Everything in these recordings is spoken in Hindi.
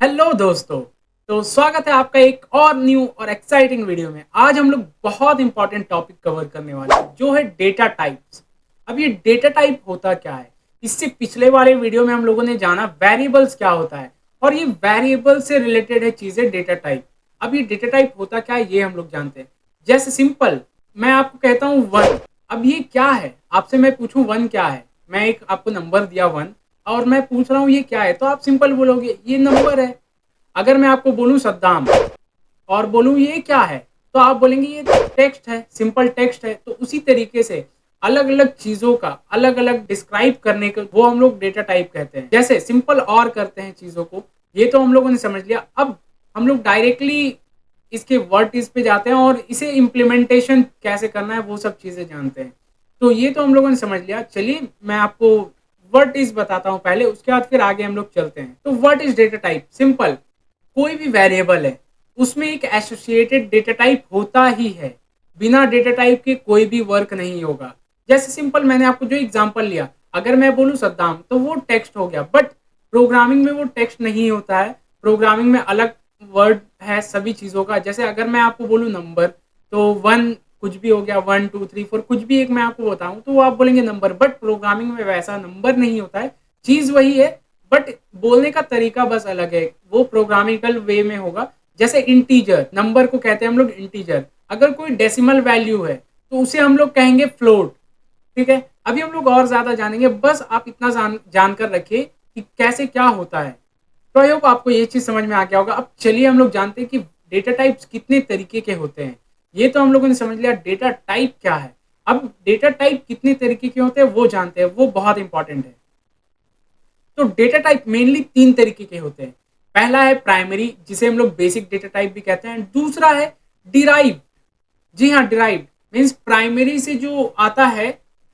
हेलो दोस्तों। तो स्वागत है आपका एक और न्यू और एक्साइटिंग वीडियो में। आज हम लोग बहुत इंपॉर्टेंट टॉपिक कवर करने वाले हैं जो है डेटा टाइप्स। अब ये डेटा टाइप होता क्या है? इससे पिछले वाले वीडियो में हम लोगों ने जाना वेरिएबल्स क्या होता है और ये वेरिएबल से रिलेटेड है चीजें डेटा टाइप। अब ये डेटा टाइप होता क्या है ये हम लोग जानते हैं। जैसे सिंपल मैं आपको कहता हूँ वन। अब ये क्या है? आपसे मैं पूछूं वन क्या है? मैं एक आपको नंबर दिया वन और मैं पूछ रहा हूँ ये क्या है, तो आप सिंपल बोलोगे ये नंबर है। अगर मैं आपको बोलूं सद्दाम और बोलूं ये क्या है, तो आप बोलेंगे ये टेक्स्ट है, सिंपल टेक्स्ट है। तो उसी तरीके से अलग अलग चीजों का अलग अलग डिस्क्राइब करने को वो हम लोग डेटा टाइप कहते हैं। जैसे सिंपल और करते हैं चीजों को, ये तो हम लोगों ने समझ लिया। अब हम लोग डायरेक्टली इसके वर्ड इस पे जाते हैं और इसे इम्प्लीमेंटेशन कैसे करना है वो सब चीजें जानते हैं। तो ये तो हम लोगों ने समझ लिया। चलिए मैं आपको व्हाट इज बताता हूँ पहले, उसके बाद फिर आगे हम लोग चलते हैं। तो what is data type? Simple, कोई भी वेरिएबल है उसमें एक एसोसिएटेड डेटा टाइप होता ही है। बिना डेटा टाइप के कोई भी वर्क नहीं होगा। जैसे सिंपल मैंने आपको जो एग्जांपल लिया, अगर मैं बोलूं सद्दाम तो वो टेक्स्ट हो गया, बट प्रोग्रामिंग में वो टेक्स्ट नहीं होता है। प्रोग्रामिंग में अलग वर्ड है सभी चीज़ों का। जैसे अगर मैं आपको बोलूं नंबर, तो वन कुछ भी हो गया, वन टू थ्री फोर कुछ भी एक मैं आपको बताऊं तो वो आप बोलेंगे नंबर, बट प्रोग्रामिंग में वैसा नंबर नहीं होता है। चीज़ वही है, बट बोलने का तरीका बस अलग है, वो प्रोग्रामिकल वे में होगा। जैसे इंटीजर, नंबर को कहते हैं हम लोग इंटीजर। अगर कोई डेसिमल वैल्यू है तो उसे हम लोग कहेंगे फ्लोट। ठीक है, अभी हम लोग और ज्यादा जानेंगे, बस आप इतना जानकर रखिए कि कैसे क्या होता है। तो आई होप आपको ये चीज समझ में आ गया होगा। अब चलिए हम लोग जानते हैं कि डेटा टाइप्स कितने तरीके के होते हैं। ये तो हम लोगों ने समझ लिया डेटा टाइप क्या है। अब डेटा टाइप कितने तरीके के होते हैं वो जानते हैं, वो बहुत इंपॉर्टेंट है। तो डेटा टाइप मेनली तीन तरीके के होते हैं। पहला है प्राइमरी, जिसे हम लोग बेसिक डेटा टाइप भी कहते हैं। दूसरा है डिराइव। जी हाँ, डिराइव मीन्स प्राइमरी से जो आता है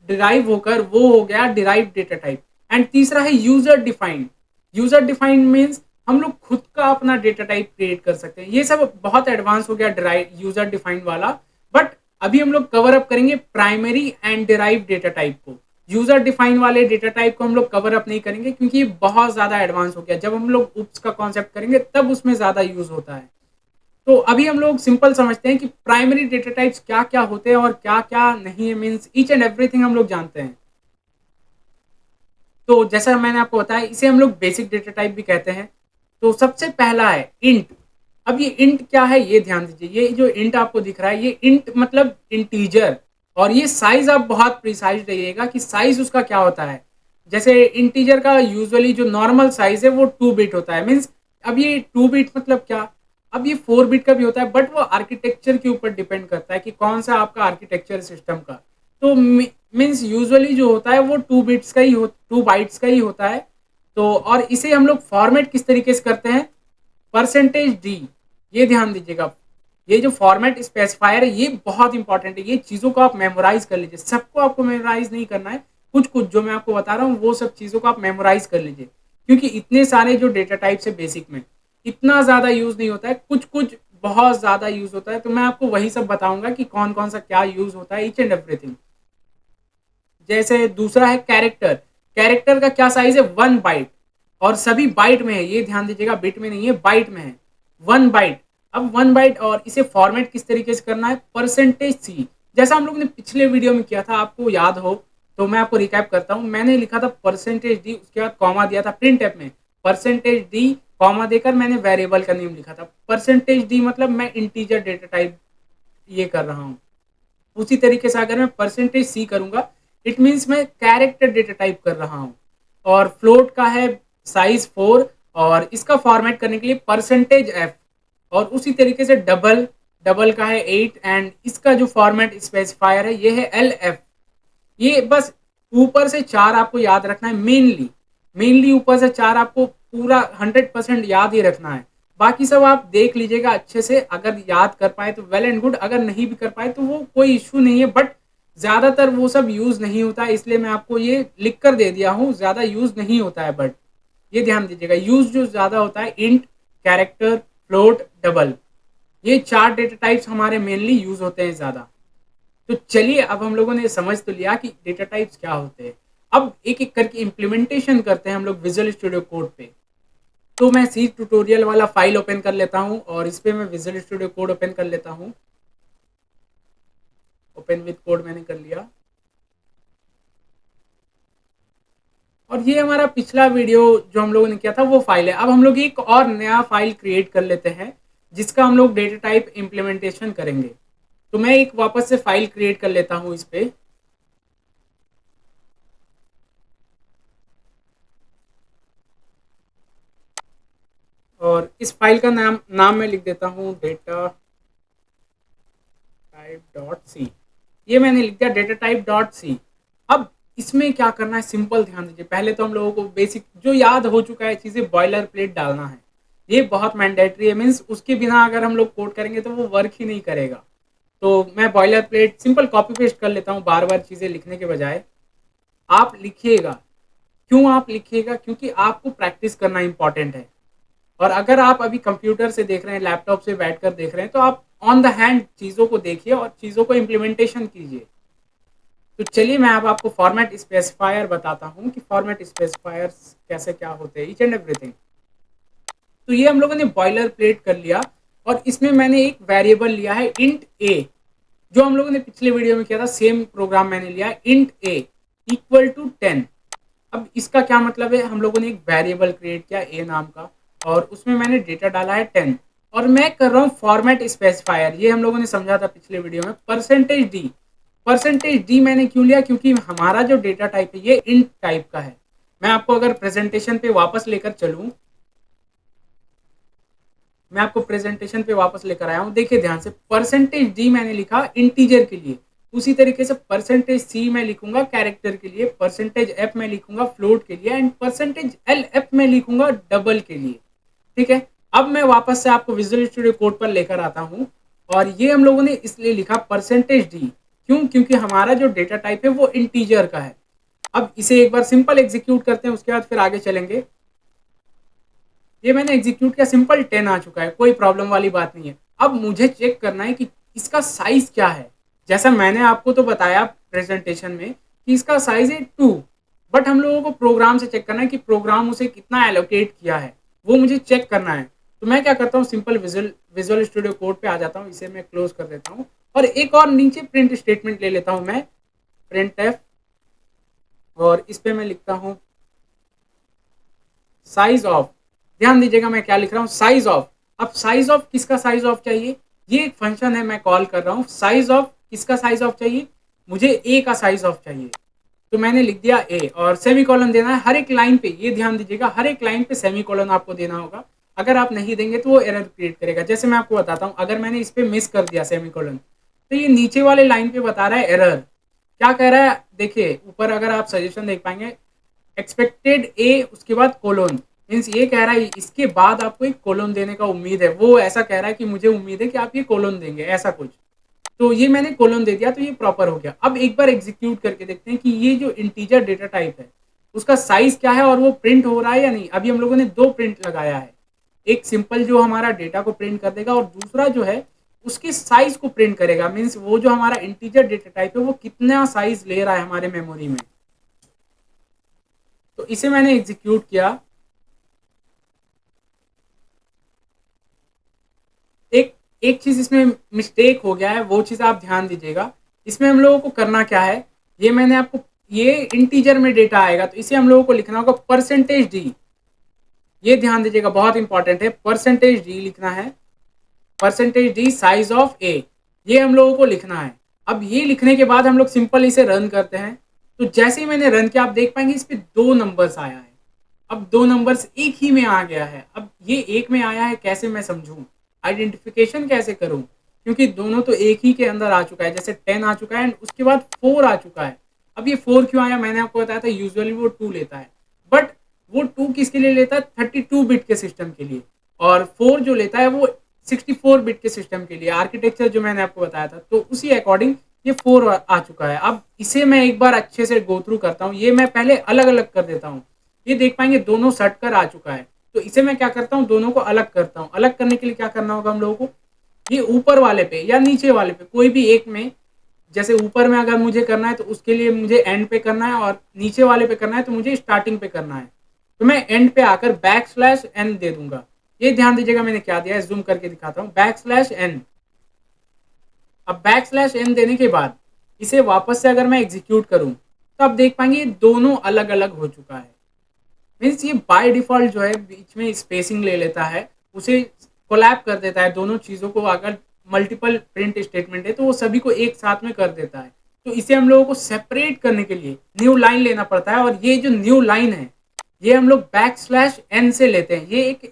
डिराइव होकर वो हो गया डिराइव डेटा टाइप। एंड तीसरा है user defined. User defined means हम लोग खुद का अपना डेटा टाइप क्रिएट कर सकते हैं। ये सब बहुत एडवांस हो गया डिराइव यूजर डिफाइंड वाला, बट अभी हम लोग कवर अप करेंगे primary and derive data type को। यूजर डिफाइन वाले डेटा टाइप को हम लोग कवर अप नहीं करेंगे क्योंकि ये बहुत ज्यादा एडवांस हो गया। जब हम लोग उप्स का कॉन्सेप्ट करेंगे तब उसमें ज्यादा यूज होता है। तो अभी हम लोग सिंपल समझते हैं कि प्राइमरी डेटा टाइप्स क्या क्या होते हैं और क्या क्या नहीं है, मीन्स ईच एंड एवरीथिंग हम लोग जानते हैं। तो जैसा मैंने आपको बताया, इसे हम लोग बेसिक डेटा टाइप भी कहते हैं। तो सबसे पहला है इंट। अब ये इंट क्या है ये ध्यान दीजिए। ये जो इंट आपको दिख रहा है ये इंट मतलब इंटीजर। और ये साइज आप बहुत प्रिसाइज रहिएगा कि साइज उसका क्या होता है। जैसे इंटीजर का यूजुअली जो नॉर्मल साइज है वो 2 बिट होता है, मीन्स अब ये 2 बिट मतलब क्या? अब ये 4 बिट का भी होता है, बट वो आर्किटेक्चर के ऊपर डिपेंड करता है कि कौन सा आपका आर्किटेक्चर सिस्टम का। तो मीन्स यूजुअली जो होता है वो 2 बिट्स का ही 2 बाइट्स का ही होता है। तो और इसे हम लोग फॉर्मेट किस तरीके से करते हैं? Percentage D. ये ध्यान दीजिएगा, ये जो फॉर्मेट स्पेसिफायर है ये बहुत इंपॉर्टेंट है। ये चीज़ों को आप मेमोराइज कर लीजिए। सबको आपको मेमोराइज नहीं करना है, कुछ कुछ जो मैं आपको बता रहा हूँ वो सब चीज़ों को आप मेमोराइज कर लीजिए। क्योंकि इतने सारे जो डेटा टाइप्स है बेसिक में इतना ज़्यादा यूज़ नहीं होता है, कुछ कुछ बहुत ज़्यादा यूज़ होता है। तो मैं आपको वही सब बताऊंगा कि कौन कौन सा क्या यूज़ होता है, ईच एंड एवरीथिंग। जैसे दूसरा है कैरेक्टर। कैरेक्टर का क्या साइज है? 1 बाइट। और सभी बाइट में है, ये ध्यान दीजिएगा, बिट में नहीं है, बाइट में है। 1 बाइट। अब 1 बाइट और इसे फॉर्मेट किस तरीके से करना है? परसेंटेज सी। जैसा हम लोग ने पिछले वीडियो में किया था, आपको याद हो तो मैं आपको रिकैप करता हूँ। मैंने लिखा था परसेंटेज डी, उसके बाद कॉमा दिया था प्रिंट एप में। परसेंटेज डी कॉमा देकर मैंने वेरिएबल का नेम लिखा था। परसेंटेज डी मतलब मैं इंटीजर डेटा टाइप ये कर रहा हूँ। उसी तरीके से अगर मैं परसेंटेज सी करूंगा इट मीन्स मैं कैरेक्टर डेटा टाइप कर रहा हूँ। और फ्लोट का है साइज 4 और इसका फॉर्मेट करने के लिए परसेंटेज एफ। और उसी तरीके से डबल, डबल का है 8 एंड इसका जो फॉर्मेट स्पेसिफायर है ये है एल एफ। ये बस ऊपर से चार आपको याद रखना है मेनली। मेनली ऊपर से चार आपको पूरा 100% याद ही रखना है। बाकी सब आप देख लीजिएगा अच्छे से, अगर याद कर पाए तो वेल एंड गुड, अगर नहीं भी कर पाए तो वो कोई इश्यू नहीं है। बट ज़्यादातर वो सब यूज़ नहीं होता है, इसलिए मैं आपको ये लिख कर दे दिया हूँ, ज़्यादा यूज़ नहीं होता है। बट ये ध्यान दीजिएगा, यूज़ जो ज़्यादा होता है इंट, कैरेक्टर, फ्लोट, डबल, ये चार डेटा टाइप्स हमारे मेनली यूज़ होते हैं ज़्यादा। तो चलिए अब हम लोगों ने समझ तो लिया कि डेटा टाइप्स क्या होते हैं। अब एक एक करके इम्प्लीमेंटेशन करते हैं हम लोग विजुअल स्टूडियो कोड पे। तो मैं सी ट्यूटोरियल वाला फाइल ओपन कर लेता हूँ और इस पे मैं विजुअल स्टूडियो कोड ओपन कर लेता हूँ। ओपन विद कोड मैंने कर लिया। और ये हमारा पिछला वीडियो जो हम लोगों ने किया था वो फाइल है। अब हम लोग एक और नया फाइल क्रिएट कर लेते हैं जिसका हम लोग डेटा टाइप इम्प्लीमेंटेशन करेंगे। तो मैं एक वापस से फाइल क्रिएट कर लेता हूँ इस पे। और इस फाइल का नाम नाम मैं लिख देता हूँ डेटा टाइप डॉट सी। ये मैंने लिख दिया डेटा टाइप डॉट सी। अब इसमें क्या करना है, सिंपल ध्यान दीजिए। पहले तो हम लोगों को बेसिक जो याद हो चुका है चीज़ें, बॉयलर प्लेट डालना है। ये बहुत मैंडेटरी है, मीन्स उसके बिना अगर हम लोग कोड करेंगे तो वो वर्क ही नहीं करेगा। तो मैं boiler plate simple copy paste कर लेता हूँ बार बार चीज़ें लिखने के बजाय। आप लिखिएगा। क्यों आप लिखिएगा? क्योंकि आपको प्रैक्टिस करना इंपॉर्टेंट है। और अगर आप अभी कंप्यूटर से देख रहे हैं, लैपटॉप से बैठकर देख रहे हैं, तो आप ऑन द हैंड चीज़ों को देखिए और चीज़ों को इम्प्लीमेंटेशन कीजिए। तो चलिए मैं अब आपको फॉर्मेट स्पेसिफायर बताता हूँ कि फॉर्मेट स्पेसिफायर्स कैसे क्या होते हैं, ईच एंड एवरीथिंग। तो ये हम लोगों ने बॉयलर प्लेट कर लिया और इसमें मैंने एक वेरिएबल लिया है इंट ए। जो हम लोगों ने पिछले वीडियो में किया था सेम प्रोग्राम मैंने लिया है, इंट ए इक्वल टू 10। अब इसका क्या मतलब है, हम लोगों ने एक वेरिएबल क्रिएट किया ए नाम का और उसमें मैंने डेटा डाला है 10। और मैं कर रहा हूँ फॉर्मेट स्पेसिफायर। ये हम लोगों ने समझा था पिछले वीडियो में, परसेंटेज डी। परसेंटेज डी मैंने क्यों लिया? क्योंकि हमारा जो डेटा टाइप है ये इंट टाइप का है। मैं आपको अगर प्रेजेंटेशन पे वापस लेकर चलूँ, मैं आपको प्रेजेंटेशन पे वापस लेकर आया हूँ, देखिए ध्यान से। परसेंटेज डी मैंने लिखा इंटीजर के लिए, उसी तरीके से परसेंटेज सी मैं लिखूंगा कैरेक्टर के लिए, परसेंटेज एफ मैं लिखूंगा फ्लोट के लिए, एंड परसेंटेज एल एफ मैं लिखूंगा डबल के लिए। ठीक है। अब मैं वापस से आपको विजुअल स्टूडियो कोड पर लेकर आता हूँ और ये हम लोगों ने इसलिए लिखा परसेंटेज डी। क्यों? क्योंकि हमारा जो डेटा टाइप है वो इंटीजर का है। अब इसे एक बार सिंपल एग्जीक्यूट करते हैं, उसके बाद फिर आगे चलेंगे। ये मैंने एग्जीक्यूट किया, सिंपल 10 आ चुका है, कोई प्रॉब्लम वाली बात नहीं है। अब मुझे चेक करना है कि इसका साइज क्या है। जैसा मैंने आपको तो बताया प्रेजेंटेशन में कि इसका साइज है 2, बट हम लोगों को प्रोग्राम से चेक करना है कि प्रोग्राम उसे कितना एलोकेट किया है, वो मुझे चेक करना है। तो मैं क्या करता हूँ, सिंपल विजुअल स्टूडियो कोड पे आ जाता हूँ, इसे मैं क्लोज कर देता हूँ और एक और नीचे प्रिंट स्टेटमेंट ले लेता हूँ मैं, प्रिंट एफ। और इस पे मैं लिखता हूँ साइज ऑफ। ध्यान दीजिएगा मैं क्या लिख रहा हूँ, साइज ऑफ। अब साइज ऑफ किसका साइज ऑफ चाहिए? ये एक फंक्शन है मैं कॉल कर रहा हूँ। साइज ऑफ किसका साइज ऑफ चाहिए? मुझे ए का साइज ऑफ चाहिए। तो मैंने लिख दिया ए और सेमीकोलन देना है हर एक लाइन पे। ये ध्यान दीजिएगा, हर एक लाइन पे सेमीकोलन आपको देना होगा। अगर आप नहीं देंगे तो वो एरर क्रिएट करेगा। जैसे मैं आपको बताता हूँ, अगर मैंने इस पे मिस कर दिया सेमीकोलन, तो ये नीचे वाले लाइन पे बता रहा है एरर। क्या कह रहा है देखिए, ऊपर अगर आप सजेशन देख पाएंगे, एक्सपेक्टेड ए उसके बाद कोलोन, मीन्स ये कह रहा है इसके बाद आपको एक कोलोन देने का उम्मीद है। वो ऐसा कह रहा है कि मुझे उम्मीद है कि आप ये कोलोन देंगे, ऐसा कुछ। तो ये मैंने कोलोन दे दिया, तो ये प्रॉपर हो गया। अब एक बार एग्जीक्यूट करके देखते हैं कि ये जो इंटीजर डेटा टाइप है उसका साइज क्या है और वो प्रिंट हो रहा है या नहीं। अभी हम लोगों ने दो प्रिंट लगाया है, एक सिंपल जो हमारा डेटा को प्रिंट कर देगा और दूसरा जो है उसके साइज को प्रिंट करेगा। मीन्स वो जो हमारा इंटीजर डेटा टाइप है वो कितना साइज ले रहा है हमारे मेमोरी में। तो इसे मैंने एग्जीक्यूट किया। एक एक चीज इसमें मिस्टेक हो गया है, वो चीज आप ध्यान दीजिएगा। इसमें हम लोगों को करना क्या है, ये मैंने आपको, ये इंटीजर में डेटा आएगा तो इसे हम लोगों को लिखना होगा परसेंटेज डी। ये ध्यान दीजिएगा, बहुत इंपॉर्टेंट है, परसेंटेज डी लिखना है। परसेंटेज डी साइज ऑफ ए, ये हम लोगों को लिखना है। अब ये लिखने के बाद हम लोग सिंपल इसे रन करते हैं। तो जैसे ही मैंने रन किया आप देख पाएंगे इस पे दो नंबर्स आया है। अब दो नंबर्स एक ही में आ गया है। अब ये एक में आया है, कैसे मैं समझूं, आइडेंटिफिकेशन कैसे करूं? क्योंकि दोनों तो एक ही के अंदर आ चुका है। जैसे 10 आ चुका है एंड उसके बाद 4 आ चुका है। अब ये 4 क्यों आया, मैंने आपको बताया था यूजुअली वो 2 लेता है, बट वो 2 किसके लिए लेता है, 32 बिट के सिस्टम के लिए। और 4 जो लेता है वो 64 बिट के सिस्टम के लिए। आर्किटेक्चर जो मैंने आपको बताया था, तो उसी अकॉर्डिंग ये 4 आ चुका है। अब इसे मैं एक बार अच्छे से गो थ्रू करता हूँ। ये मैं पहले अलग अलग कर देता हूँ। ये देख पाएंगे दोनों सट कर आ चुका है। तो इसे मैं क्या करता हूँ, दोनों को अलग करता हूँ। अलग करने के लिए क्या करना होगा हम लोगों को, ये ऊपर वाले पे या नीचे वाले पे कोई भी एक में, जैसे ऊपर में अगर मुझे करना है तो उसके लिए मुझे एंड पे करना है और नीचे वाले पे करना है तो मुझे स्टार्टिंग पे करना है। तो मैं एंड पे आकर बैक स्लैश एन दे दूंगा। ये ध्यान दीजिएगा मैंने क्या दिया है, जूम करके दिखाता हूँ, बैक स्लैश एन। अब बैक स्लैश एन देने के बाद इसे वापस से अगर मैं एग्जीक्यूट करूं तो आप देख पाएंगे ये दोनों अलग अलग हो चुका है। मीन्स ये बाय डिफॉल्ट जो है बीच में स्पेसिंग ले लेता है, उसे कोलैप कर देता है दोनों चीज़ों को। अगर मल्टीपल प्रिंट स्टेटमेंट है तो वो सभी को एक साथ में कर देता है। तो इसे हम लोगों को सेपरेट करने के लिए न्यू लाइन लेना पड़ता है, और ये जो न्यू लाइन है ये हम लोग बैक स्लैश एन से लेते हैं। ये एक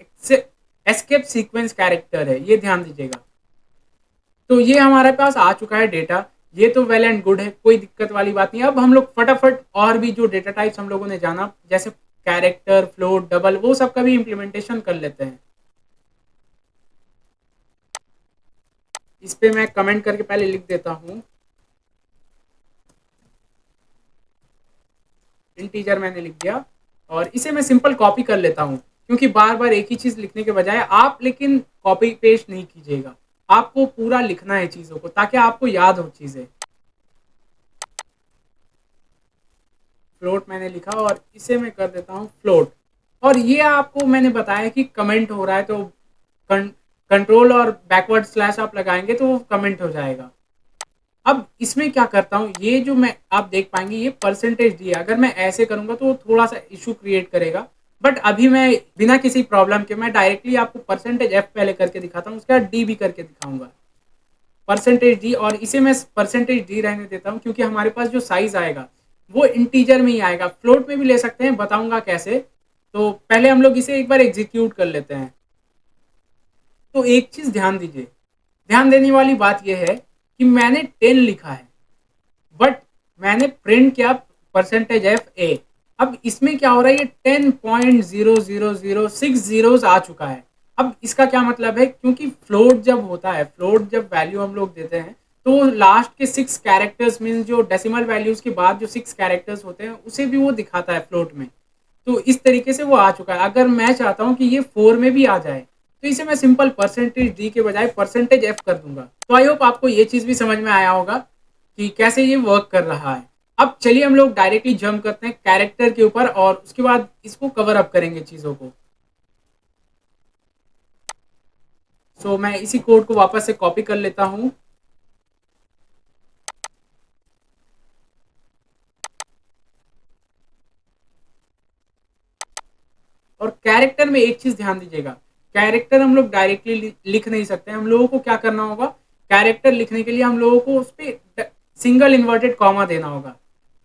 एस्केप सीक्वेंस कैरेक्टर है, ये ध्यान दीजिएगा। तो ये हमारे पास आ चुका है डेटा। ये तो वेल एंड गुड है, कोई दिक्कत वाली बात नहीं। अब हम लोग फटाफट और भी जो डेटा टाइप्स हम लोगों ने जाना, जैसे कैरेक्टर, फ्लोट, डबल, वो सब का भी इम्प्लीमेंटेशन कर लेते हैं। इस पे मैं कमेंट करके पहले लिख देता हूँ, इंटीजर मैंने लिख दिया, और इसे मैं सिंपल कॉपी कर लेता हूँ, क्योंकि बार बार एक ही चीज़ लिखने के बजाय आप लेकिन कॉपी पेस्ट नहीं कीजिएगा, आपको पूरा लिखना है चीज़ों को ताकि आपको याद हो चीज़ें। फ्लोट मैंने लिखा और इसे मैं कर देता हूँ फ्लोट। और ये आपको मैंने बताया कि कमेंट हो रहा है तो कंट्रोल और बैकवर्ड स्लैश आप लगाएंगे तो वो कमेंट हो जाएगा। अब इसमें क्या करता हूँ, ये जो मैं आप देख पाएंगे ये परसेंटेज डी है। अगर मैं ऐसे करूंगा तो वो थोड़ा सा इशू क्रिएट करेगा, बट अभी मैं बिना किसी प्रॉब्लम के मैं डायरेक्टली आपको परसेंटेज एफ पहले करके दिखाता हूँ, उसके बाद डी भी करके दिखाऊंगा, परसेंटेज डी। और इसे मैं परसेंटेज डी रहने देता हूँ क्योंकि हमारे पास जो साइज आएगा वो इंटीजर में ही आएगा। फ्लोट में भी ले सकते हैं, बताऊंगा कैसे। तो पहले हम लोग इसे एक बार एग्जीक्यूट कर लेते हैं। तो एक चीज ध्यान दीजिए, ध्यान देने वाली बात यह है कि मैंने 10 लिखा है, बट मैंने प्रिंट किया परसेंटेज एफ ए। अब इसमें क्या हो रहा है, ये 10.0006 जीरोस आ चुका है। अब इसका क्या मतलब है, क्योंकि फ्लोट जब होता है, फ्लोट जब वैल्यू हम लोग देते हैं तो लास्ट के 6 कैरेक्टर्स मीन जो डेसिमल वैल्यूज के बाद जो 6 कैरेक्टर्स होते हैं उसे भी वो दिखाता है फ्लोट में। तो इस तरीके से वो आ चुका है। अगर मैं चाहता हूँ कि ये 4 में भी आ जाए तो इसे मैं सिंपल परसेंटेज डी के बजाय परसेंटेज एफ कर दूंगा। तो आई होप आपको ये चीज़ भी समझ में आया होगा कि कैसे ये वर्क कर रहा है। अब चलिए हम लोग डायरेक्टली जंप करते हैं कैरेक्टर के ऊपर और उसके बाद इसको कवर अप करेंगे चीज़ों को। सो मैं इसी कोड को वापस से कॉपी कर लेता हूँ। और कैरेक्टर में एक चीज ध्यान दीजिएगा, कैरेक्टर हम लोग डायरेक्टली लिख नहीं सकते। हम लोगों को क्या करना होगा, कैरेक्टर लिखने के लिए हम लोगों को उस पर सिंगल इन्वर्टेड कॉमा देना होगा।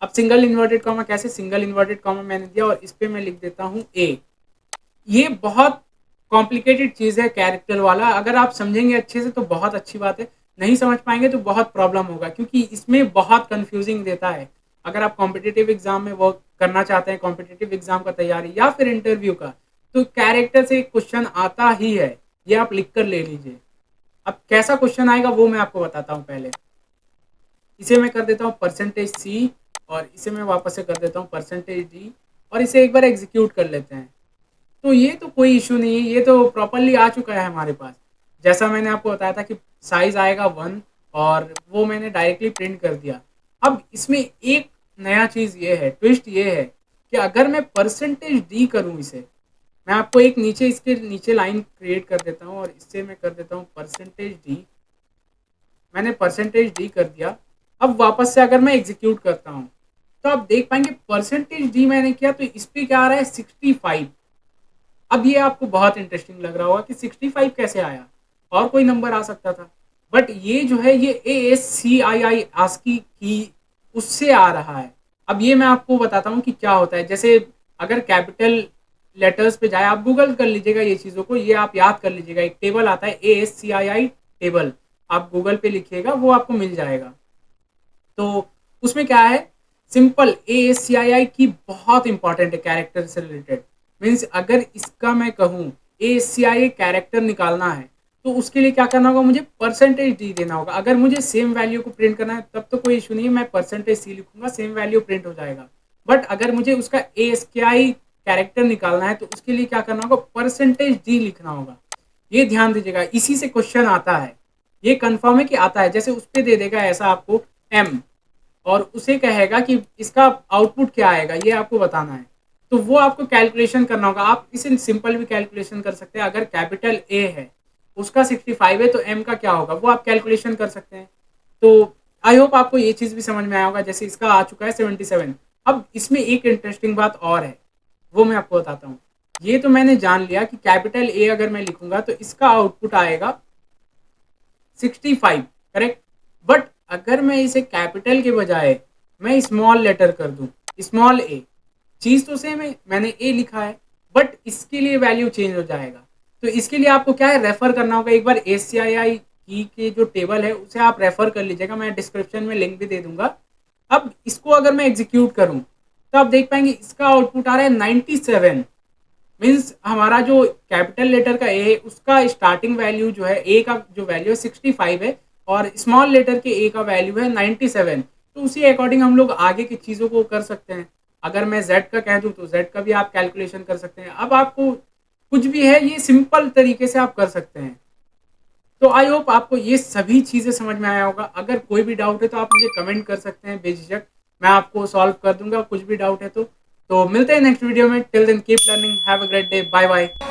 अब सिंगल इन्वर्टेड कॉमा कैसे, सिंगल इन्वर्टेड कॉमा मैंने दिया और इस पे मैं लिख देता हूँ ए। ये बहुत कॉम्प्लिकेटेड चीज़ है कैरेक्टर वाला, अगर आप समझेंगे अच्छे से तो बहुत अच्छी बात है, नहीं समझ पाएंगे तो बहुत प्रॉब्लम होगा, क्योंकि इसमें बहुत कंफ्यूजिंग देता है। अगर आप कॉम्पिटिटिव एग्जाम में वर्क करना चाहते हैं, कॉम्पिटिटिव एग्जाम का तैयारी या फिर इंटरव्यू का, तो कैरेक्टर से क्वेश्चन आता ही है, ये आप लिख कर ले लीजिए। अब कैसा क्वेश्चन आएगा वो मैं आपको बताता हूँ। पहले इसे मैं कर देता हूँ परसेंटेज सी और इसे मैं वापस से कर देता हूँ परसेंटेज डी, और इसे एक बार एग्जीक्यूट कर लेते हैं। तो ये तो कोई इशू नहीं है, ये तो प्रॉपरली आ चुका है हमारे पास। जैसा मैंने आपको बताया था कि साइज आएगा 1, और वो मैंने डायरेक्टली प्रिंट कर दिया। अब इसमें एक नया चीज़ ये है, ट्विस्ट ये है कि अगर मैं परसेंटेज डी करूँ इसे, मैं आपको एक नीचे इसके नीचे लाइन क्रिएट कर देता हूँ और इससे मैं कर देता हूँ परसेंटेज डी। मैंने परसेंटेज डी कर दिया। अब वापस से अगर मैं एग्जीक्यूट करता हूँ तो आप देख पाएंगे परसेंटेज डी मैंने किया तो इस पर क्या आ रहा है, 65। अब ये आपको बहुत इंटरेस्टिंग लग रहा होगा कि 65 कैसे आया, और कोई नंबर आ सकता था। बट ये जो है ये ASCII आस्की की उससे आ रहा है। अब ये मैं आपको बताता हूँ कि क्या होता है। जैसे अगर कैपिटल लेटर्स पे जाए, आप गूगल कर लीजिएगा ये चीज़ों को, ये आप याद कर लीजिएगा। एक टेबल आता है ASCII टेबल, आप गूगल पे लिखिएगा वो आपको मिल जाएगा। तो उसमें क्या है, सिंपल ASCII की बहुत इंपॉर्टेंट है कैरेक्टर से रिलेटेड। मीन्स अगर इसका मैं कहूँ ASCII कैरेक्टर निकालना है तो उसके लिए क्या करना होगा, मुझे परसेंटेज डी देना होगा। अगर मुझे सेम वैल्यू को प्रिंट करना है तब तो कोई इशू नहीं है, मैं परसेंटेज सी लिखूंगा, सेम वैल्यू प्रिंट हो जाएगा। बट अगर मुझे उसका ASCII कैरेक्टर निकालना है तो उसके लिए क्या करना होगा, परसेंटेज डी लिखना होगा। ये ध्यान दीजिएगा, इसी से क्वेश्चन आता है, ये कंफर्म है कि आता है। जैसे उस पर दे देगा ऐसा आपको एम, और उसे कहेगा कि इसका आउटपुट क्या आएगा ये आपको बताना है। तो वो आपको कैलकुलेशन करना होगा। आप इसे सिंपल भी कैलकुलेशन कर सकते हैं। अगर कैपिटल ए है, उसका 65 है, तो एम का क्या होगा वो आप कैलकुलेशन कर सकते हैं। तो आई होप आपको ये चीज़ भी समझ में आया होगा। जैसे इसका आ चुका है 77। अब इसमें एक इंटरेस्टिंग बात और है, वो मैं आपको बताता हूँ। ये तो मैंने जान लिया कि कैपिटल ए अगर मैं लिखूंगा तो इसका आउटपुट आएगा 65, करेक्ट। बट अगर मैं इसे कैपिटल के बजाय मैं स्मॉल लेटर कर दूं, स्मॉल ए, चीज तो सेम है, मैंने ए लिखा है, बट इसके लिए वैल्यू चेंज हो जाएगा। तो इसके लिए आपको क्या है, रेफर करना होगा। एक बार ACII की के जो टेबल है उसे आप रेफर कर लीजिएगा, मैं डिस्क्रिप्शन में लिंक भी दे दूंगा। अब इसको अगर मैं एग्जीक्यूट करूं तो आप देख पाएंगे इसका आउटपुट आ रहा है 97। मीन्स हमारा जो कैपिटल लेटर का ए है उसका स्टार्टिंग वैल्यू जो है, ए का जो वैल्यू है 65 है, और स्मॉल लेटर के ए का वैल्यू है 97। तो उसी अकॉर्डिंग हम लोग आगे की चीज़ों को कर सकते हैं। अगर मैं जेड का कह दूं तो जेड का भी आप कैलकुलेशन कर सकते हैं। अब आपको कुछ भी है ये सिंपल तरीके से आप कर सकते हैं। तो आई होप आपको ये सभी चीज़ें समझ में आया होगा। अगर कोई भी डाउट है तो आप मुझे कमेंट कर सकते हैं बेझिझक, मैं आपको सॉल्व कर दूंगा कुछ भी डाउट है तो मिलते हैं नेक्स्ट वीडियो में। Till then keep learning, have a great day, bye bye.